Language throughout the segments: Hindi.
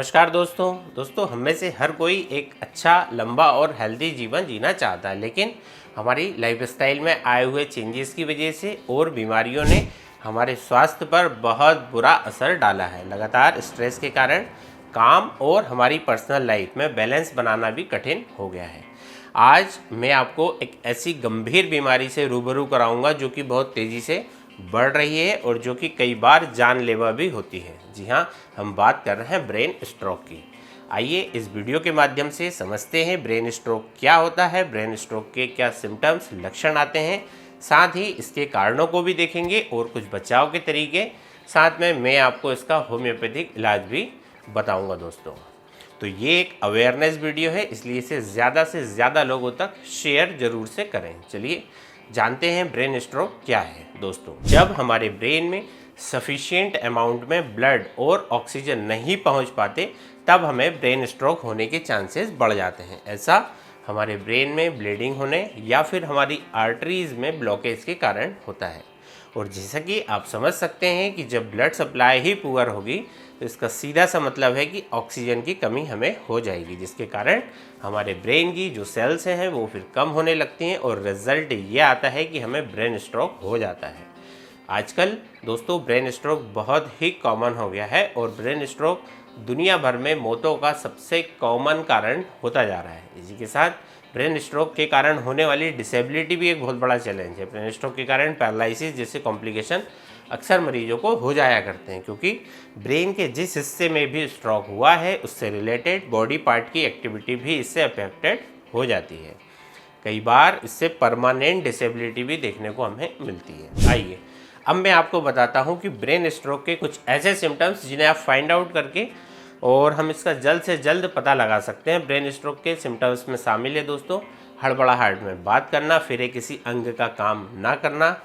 नमस्कार दोस्तों हम में से हर कोई एक अच्छा लंबा और हेल्दी जीवन जीना चाहता है, लेकिन हमारी लाइफस्टाइल में आए हुए चेंजेस की वजह से और बीमारियों ने हमारे स्वास्थ्य पर बहुत बुरा असर डाला है। लगातार स्ट्रेस के कारण काम और हमारी पर्सनल लाइफ में बैलेंस बनाना भी कठिन हो गया है। आज मैं आपको एक ऐसी गंभीर बीमारी से रूबरू कराऊंगा जो कि बहुत तेज़ी से बढ़ रही है और जो कि कई बार जानलेवा भी होती है। जी हाँ, हम बात कर रहे हैं ब्रेन स्ट्रोक की। आइए इस वीडियो के माध्यम से समझते हैं ब्रेन स्ट्रोक क्या होता है, ब्रेन स्ट्रोक के क्या सिम्टम्स लक्षण आते हैं, साथ ही इसके कारणों को भी देखेंगे और कुछ बचाव के तरीके, साथ में मैं आपको इसका होम्योपैथिक इलाज भी बताऊंगा दोस्तों। तो ये एक अवेयरनेस वीडियो है, इसलिए इसे ज़्यादा से ज़्यादा लोगों तक शेयर ज़रूर से करें। चलिए जानते हैं ब्रेन स्ट्रोक क्या है दोस्तों। जब हमारे ब्रेन में सफिशिएंट अमाउंट में ब्लड और ऑक्सीजन नहीं पहुंच पाते, तब हमें ब्रेन स्ट्रोक होने के चांसेस बढ़ जाते हैं। ऐसा हमारे ब्रेन में ब्लीडिंग होने या फिर हमारी आर्टरीज में ब्लॉकेज के कारण होता है। और जैसा कि आप समझ सकते हैं कि जब ब्लड सप्लाई ही पुअर होगी तो इसका सीधा सा मतलब है कि ऑक्सीजन की कमी हमें हो जाएगी, जिसके कारण हमारे ब्रेन की जो सेल्स हैं वो फिर कम होने लगती हैं और रिजल्ट ये आता है कि हमें ब्रेन स्ट्रोक हो जाता है। आजकल दोस्तों ब्रेन स्ट्रोक बहुत ही कॉमन हो गया है और ब्रेन स्ट्रोक दुनिया भर में मौतों का सबसे कॉमन कारण होता जा रहा है। इसी के साथ ब्रेन स्ट्रोक के कारण होने वाली डिसेबिलिटी भी एक बहुत बड़ा चैलेंज है। ब्रेन स्ट्रोक के कारण पैरालिसिस जैसे कॉम्प्लिकेशन अक्सर मरीजों को हो जाया करते हैं, क्योंकि ब्रेन के जिस हिस्से में भी स्ट्रोक हुआ है उससे रिलेटेड बॉडी पार्ट की एक्टिविटी भी इससे अफेक्टेड हो जाती है। कई बार इससे परमानेंट डिसेबिलिटी भी देखने को हमें मिलती है। आइए अब मैं आपको बताता हूँ कि ब्रेन स्ट्रोक के कुछ ऐसे सिम्टम्स जिन्हें आप फाइंड आउट करके और हम इसका जल्द से जल्द पता लगा सकते हैं। ब्रेन स्ट्रोक के सिम्टम्स में शामिल है दोस्तों हड़बड़ाहट में बात करना, फिर किसी अंग का काम ना करना,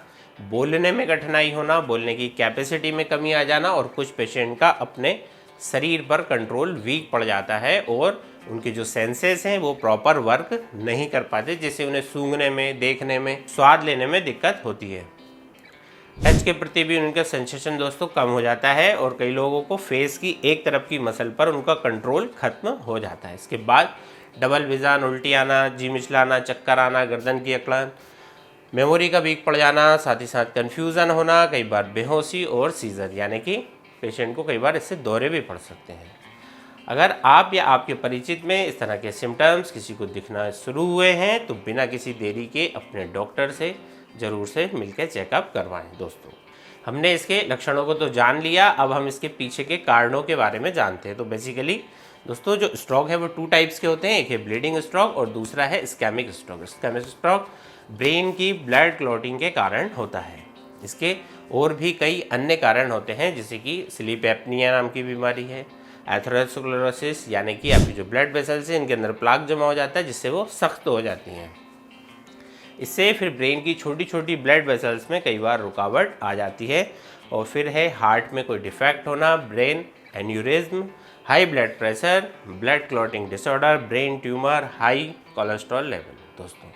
बोलने में कठिनाई होना, बोलने की कैपेसिटी में कमी आ जाना और कुछ पेशेंट का अपने शरीर पर कंट्रोल वीक पड़ जाता है और उनके जो सेंसेस हैं वो प्रॉपर वर्क नहीं कर पाते, जिससे उन्हें सूंघने में, देखने में, स्वाद लेने में दिक्कत होती है। टच के प्रति भी उनका सेंसेशन दोस्तों कम हो जाता है और कई लोगों को फेस की एक तरफ की मसल पर उनका कंट्रोल खत्म हो जाता है। इसके बाद डबल विज़न, उल्टी आना, जी मिचलाना, चक्कर आना, गर्दन की अकड़न, मेमोरी का वीक पड़ जाना, साथ ही साथ कन्फ्यूज़न होना, कई बार बेहोशी और सीजर, यानी कि पेशेंट को कई बार इससे दौरे भी पड़ सकते हैं। अगर आप या आपके परिचित में इस तरह के सिम्टम्स किसी को दिखना शुरू हुए हैं तो बिना किसी देरी के अपने डॉक्टर से ज़रूर से मिलकर चेकअप करवाएं। दोस्तों हमने इसके लक्षणों को तो जान लिया, अब हम इसके पीछे के कारणों के बारे में जानते हैं। तो बेसिकली दोस्तों जो स्ट्रोक है वो 2 टाइप्स के होते हैं, एक है ब्लीडिंग स्ट्रोक और दूसरा है ischemic stroke. Ischemic stroke brain की ब्लड क्लॉटिंग के कारण होता है। इसके और भी कई अन्य कारण होते हैं, जैसे कि स्लीप एपनिया नाम की बीमारी है, एथेरोस्क्लेरोसिस, यानी कि आपकी जो ब्लड वेसल्स हैं इनके अंदर प्लाक जमा हो जाता है जिससे वो सख्त हो जाती हैं। इससे फिर ब्रेन की छोटी छोटी ब्लड वेसल्स में कई बार रुकावट आ जाती है। और फिर है हार्ट में कोई डिफेक्ट होना, brain aneurysm, high blood pressure, blood clotting disorder, brain tumour, high cholesterol level. दोस्तों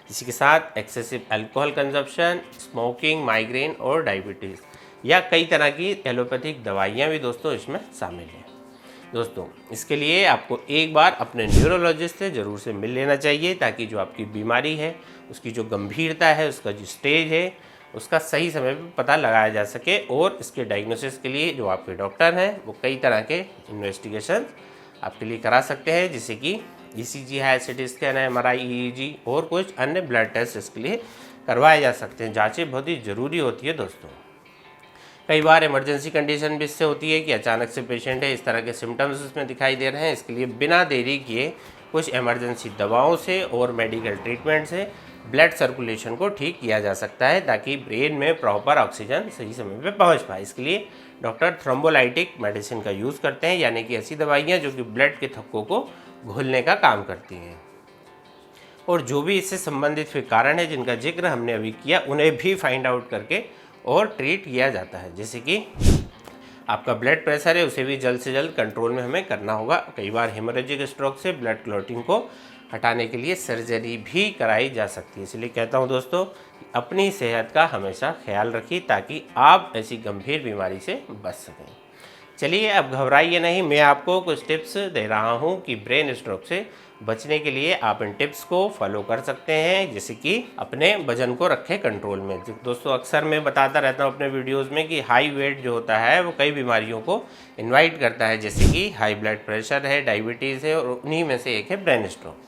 इसी के साथ excessive alcohol consumption, smoking, migraine और डायबिटीज़ या कई तरह की एलोपैथिक दवाइयाँ भी दोस्तों इसमें शामिल हैं। दोस्तों इसके लिए आपको एक बार अपने न्यूरोलॉजिस्ट से ज़रूर से मिल लेना चाहिए, ताकि जो आपकी बीमारी है उसकी जो गंभीरता है, उसका जो स्टेज है, उसका सही समय पर पता लगाया जा सके। और इसके डायग्नोसिस के लिए जो आपके डॉक्टर हैं वो कई तरह के इन्वेस्टिगेशन आपके लिए करा सकते हैं, जैसे कि ईसीजी है, सिटी स्कैन है, एमआरआई, ईईजी और कुछ अन्य ब्लड टेस्ट इसके लिए करवाए जा सकते हैं। जाँचें बहुत ही ज़रूरी होती है दोस्तों। कई बार इमरजेंसी कंडीशन भी इससे होती है कि अचानक से पेशेंट है, इस तरह के सिम्टम्स उसमें दिखाई दे रहे हैं। इसके लिए बिना देरी किए कुछ इमरजेंसी दवाओं से और मेडिकल ट्रीटमेंट से ब्लड सर्कुलेशन को ठीक किया जा सकता है, ताकि ब्रेन में प्रॉपर ऑक्सीजन सही समय पे पहुंच पाए। इसके लिए डॉक्टर थ्रोम्बोलाइटिक मेडिसिन का यूज़ करते हैं, यानी कि ऐसी दवाइयाँ जो कि ब्लड के थक्कों को घोलने का काम करती हैं। और जो भी इससे संबंधित फिर कारण है जिनका जिक्र हमने अभी किया, उन्हें भी फाइंड आउट करके और ट्रीट किया जाता है। जैसे कि आपका ब्लड प्रेशर है, उसे भी जल्द से जल्द कंट्रोल में हमें करना होगा। कई बार हेमोरेजिक स्ट्रोक से ब्लड क्लॉटिंग को हटाने के लिए सर्जरी भी कराई जा सकती है। इसलिए कहता हूँ दोस्तों अपनी सेहत का हमेशा ख्याल रखिए, ताकि आप ऐसी गंभीर बीमारी से बच सकें। चलिए अब घबराइए नहीं, मैं आपको कुछ टिप्स दे रहा हूँ कि ब्रेन स्ट्रोक से बचने के लिए आप इन टिप्स को फॉलो कर सकते हैं, जैसे कि अपने वजन को रखें कंट्रोल में। दोस्तों अक्सर मैं बताता रहता हूँ अपने वीडियोस में कि हाई वेट जो होता है वो कई बीमारियों को इनवाइट करता है, जैसे कि हाई ब्लड प्रेशर है, डायबिटीज़ है, और उन्हीं में से एक है ब्रेन स्ट्रोक।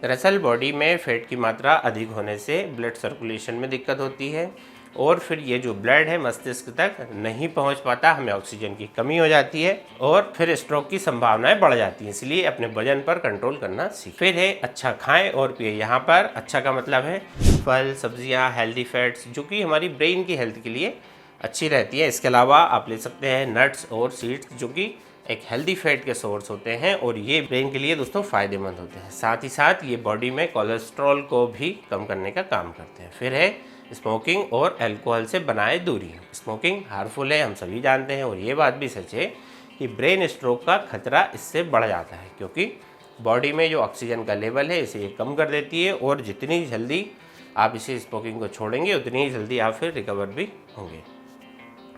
दरअसल बॉडी में फैट की मात्रा अधिक होने से ब्लड सर्कुलेशन में दिक्कत होती है और फिर ये जो ब्लड है मस्तिष्क तक नहीं पहुंच पाता, हमें ऑक्सीजन की कमी हो जाती है और फिर स्ट्रोक की संभावनाएं बढ़ जाती हैं। इसलिए अपने वजन पर कंट्रोल करना सीखें। फिर है अच्छा खाएं और पिए। यहाँ पर अच्छा का मतलब है फल, सब्जियां, हेल्दी फैट्स, जो कि हमारी ब्रेन की हेल्थ के लिए अच्छी रहती है। इसके अलावा आप ले सकते हैं नट्स और सीड्स, जो कि एक हेल्दी फैट के सोर्स होते हैं और ये ब्रेन के लिए दोस्तों फ़ायदेमंद होते हैं। साथ ही साथ ये बॉडी में कोलेस्ट्रॉल को भी कम करने का काम करते हैं। फिर है स्मोकिंग और अल्कोहल से बनाए दूरी। स्मोकिंग हार्मफुल है, हम सभी जानते हैं, और ये बात भी सच है कि ब्रेन स्ट्रोक का खतरा इससे बढ़ जाता है, क्योंकि बॉडी में जो ऑक्सीजन का लेवल है इसे ये कम कर देती है और जितनी जल्दी आप इसे स्मोकिंग को छोड़ेंगे उतनी ही जल्दी आप फिर रिकवर भी होंगे।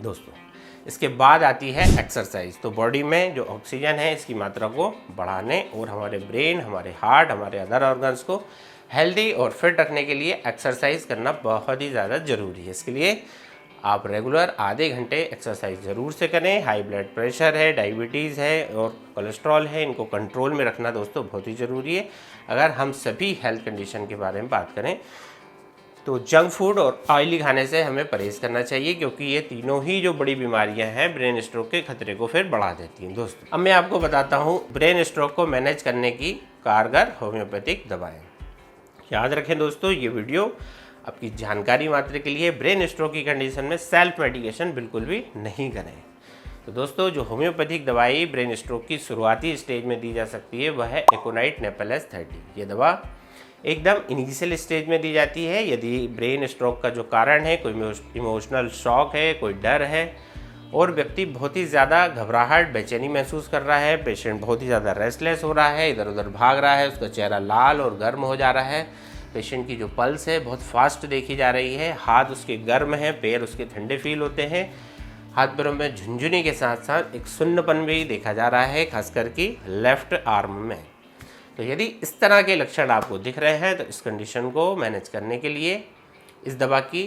दोस्तों इसके बाद आती है एक्सरसाइज। तो बॉडी में जो ऑक्सीजन है इसकी मात्रा को बढ़ाने और हमारे ब्रेन, हमारे हार्ट, हमारे अदर ऑर्गन्स को हेल्दी और फिट रखने के लिए एक्सरसाइज करना बहुत ही ज़्यादा ज़रूरी है। इसके लिए आप रेगुलर आधे घंटे एक्सरसाइज ज़रूर से करें। हाई ब्लड प्रेशर है, डायबिटीज़ है और कोलेस्ट्रॉल है, इनको कंट्रोल में रखना दोस्तों बहुत ही ज़रूरी है। अगर हम सभी हेल्थ कंडीशन के बारे में बात करें तो जंक फूड और ऑयली खाने से हमें परहेज़ करना चाहिए, क्योंकि ये तीनों ही जो बड़ी बीमारियां हैं ब्रेन स्ट्रोक के खतरे को फिर बढ़ा देती हैं। दोस्तों अब मैं आपको बताता हूँ ब्रेन स्ट्रोक को मैनेज करने की कारगर होम्योपैथिक दवाएँ। याद रखें दोस्तों, ये वीडियो आपकी जानकारी मात्र के लिए। ब्रेन स्ट्रोक की कंडीशन में सेल्फ मेडिकेशन बिल्कुल भी नहीं करें। तो दोस्तों जो होम्योपैथिक दवाई ब्रेन स्ट्रोक की शुरुआती स्टेज में दी जा सकती है वह है एकोनाइट नेपेलेस 30। ये दवा एकदम इनिशियल स्टेज में दी जाती है। यदि ब्रेन स्ट्रोक का जो कारण है कोई इमोशनल शॉक है, कोई डर है और व्यक्ति बहुत ही ज़्यादा घबराहट, बेचैनी महसूस कर रहा है, पेशेंट बहुत ही ज़्यादा रेस्टलेस हो रहा है, इधर उधर भाग रहा है, उसका चेहरा लाल और गर्म हो जा रहा है, पेशेंट की जो पल्स है बहुत फास्ट देखी जा रही है, हाथ उसके गर्म हैं, पैर उसके ठंडे फील होते हैं, हाथ पैरों में झुंझुनी के साथ साथ एक सुन्नपन भी देखा जा रहा है, खासकर कि लेफ्ट आर्म में। तो यदि इस तरह के लक्षण आपको दिख रहे हैं तो इस कंडीशन को मैनेज करने के लिए इस दवा की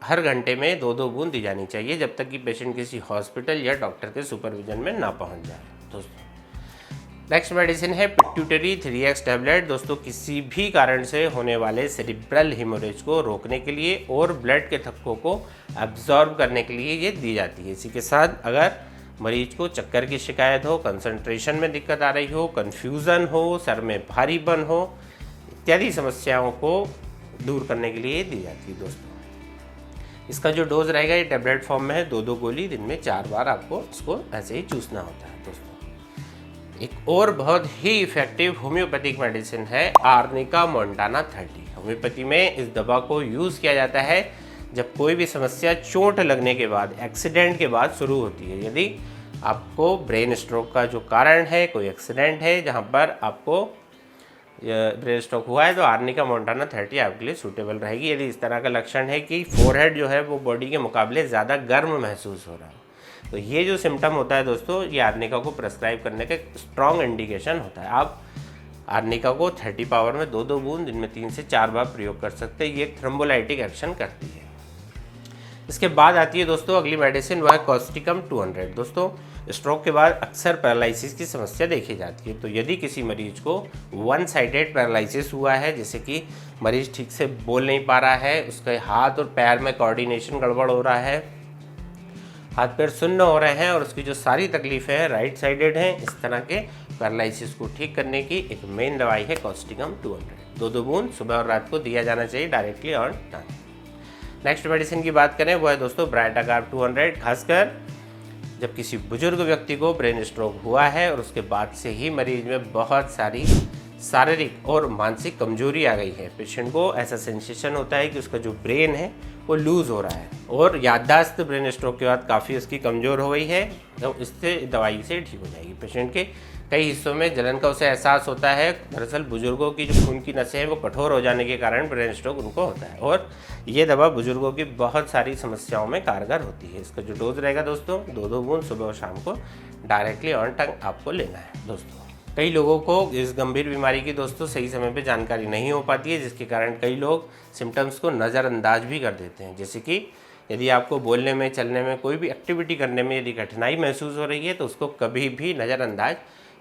हर घंटे में 2-2 बूंद दी जानी चाहिए, जब तक कि पेशेंट किसी हॉस्पिटल या डॉक्टर के सुपरविजन में ना पहुंच जाए। दोस्तों नेक्स्ट मेडिसिन है पिट्यूटरी 3x टैबलेट। दोस्तों किसी भी कारण से होने वाले सेरिब्रल हेमोरेज को रोकने के लिए और ब्लड के थक्कों को एब्जॉर्ब करने के लिए ये दी जाती है। इसी के साथ अगर मरीज को चक्कर की शिकायत हो, कंसंट्रेशन में दिक्कत आ रही हो, कन्फ्यूज़न हो, सर में भारीपन हो, इत्यादि समस्याओं को दूर करने के लिए दी जाती है। दोस्तों इसका जो डोज रहेगा ये टैबलेट फॉर्म में है, 2-2 गोली दिन में 4 बार आपको इसको ऐसे ही चूसना होता है। दोस्तों एक और बहुत ही इफेक्टिव होम्योपैथिक मेडिसिन है आर्निका मोंटाना 30। होम्योपैथी में इस दवा को यूज़ किया जाता है जब कोई भी समस्या चोट लगने के बाद, एक्सीडेंट के बाद शुरू होती है। यदि आपको ब्रेन स्ट्रोक का जो कारण है, कोई एक्सीडेंट है जहाँ पर आपको ब्रेन स्ट्रोक हुआ है, तो आर्निका मोंटाना 30 आपके लिए सूटेबल रहेगी। यदि इस तरह का लक्षण है कि फोरहेड जो है वो बॉडी के मुकाबले ज़्यादा गर्म महसूस हो रहा है, तो ये जो सिम्टम होता है दोस्तों, ये आर्निका को प्रेस्क्राइब करने का स्ट्रॉन्ग इंडिकेशन होता है। आप आर्निका को 30 पावर में 2-2 बूंद दिन में 3 से 4 बार प्रयोग कर सकते हैं। ये एक थ्रोम्बोलाइटिक एक्शन करती है। इसके बाद आती है दोस्तों अगली मेडिसिन, वह है कॉस्टिकम 200। दोस्तों स्ट्रोक के बाद अक्सर पैरालिसिस की समस्या देखी जाती है। तो यदि किसी मरीज को 1 साइडेड पैरालिसिस हुआ है, जैसे कि मरीज ठीक से बोल नहीं पा रहा है, उसके हाथ और पैर में कोऑर्डिनेशन गड़बड़ हो रहा है, हाथ पैर सुन्न हो रहे हैं और उसकी जो सारी तकलीफ़ें हैं राइट साइडेड हैं, इस तरह के पैरालिसिस को ठीक करने की एक मेन दवाई है कॉस्टिकम 200। 2-2 बूंद सुबह और रात को दिया जाना चाहिए directly on time. Next medicine की बात करें वह है दोस्तों ब्राइटाकार्ब 200। खासकर जब किसी बुजुर्ग व्यक्ति को ब्रेन स्ट्रोक हुआ है और उसके बाद से ही मरीज में बहुत सारी शारीरिक और मानसिक कमजोरी आ गई है। पेशेंट को ऐसा सेंसेशन होता है कि उसका जो ब्रेन है वो लूज़ हो रहा है और याददाश्त ब्रेन स्ट्रोक के बाद काफ़ी उसकी कमज़ोर हो गई है। तो इससे दवाई से ठीक हो जाएगी। पेशेंट के कई हिस्सों में जलन का उसे एहसास होता है। दरअसल बुजुर्गों की जो खून की नसें हैं वो कठोर हो जाने के कारण ब्रेन स्ट्रोक उनको होता है और ये दवा बुजुर्गों की बहुत सारी समस्याओं में कारगर होती है। इसका जो डोज रहेगा दोस्तों 2-2 बूंद सुबह और शाम को डायरेक्टली ऑन टंग आपको लेना है। दोस्तों कई लोगों को इस गंभीर बीमारी की दोस्तों सही समय पे जानकारी नहीं हो पाती है, जिसके कारण कई लोग सिम्टम्स को नज़रअंदाज भी कर देते हैं। जैसे कि यदि आपको बोलने में, चलने में, कोई भी एक्टिविटी करने में यदि कठिनाई महसूस हो रही है तो उसको कभी भी नज़रअंदाज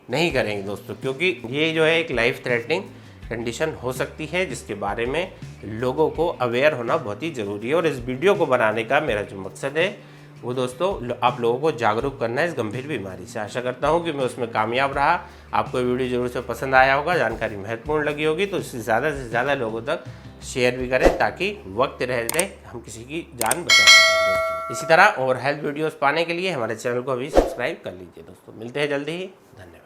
नहीं करेंगे दोस्तों, क्योंकि ये जो है एक लाइफ थ्रेटनिंग कंडीशन हो सकती है, जिसके बारे में लोगों को अवेयर होना बहुत ही ज़रूरी है। और इस वीडियो को बनाने का मेरा जो मकसद है वो दोस्तों आप लोगों को जागरूक करना है इस गंभीर बीमारी से। आशा करता हूँ कि मैं उसमें कामयाब रहा। आपको वीडियो जरूर से पसंद आया होगा, जानकारी महत्वपूर्ण लगी होगी, तो इससे ज़्यादा लोगों तक शेयर भी करें ताकि वक्त रहते हम किसी की जान बचा सकें दोस्तों। इसी तरह और हेल्थ वीडियोस पाने के लिए हमारे चैनल को अभी सब्सक्राइब कर लीजिए दोस्तों। मिलते हैं जल्दी ही। धन्यवाद।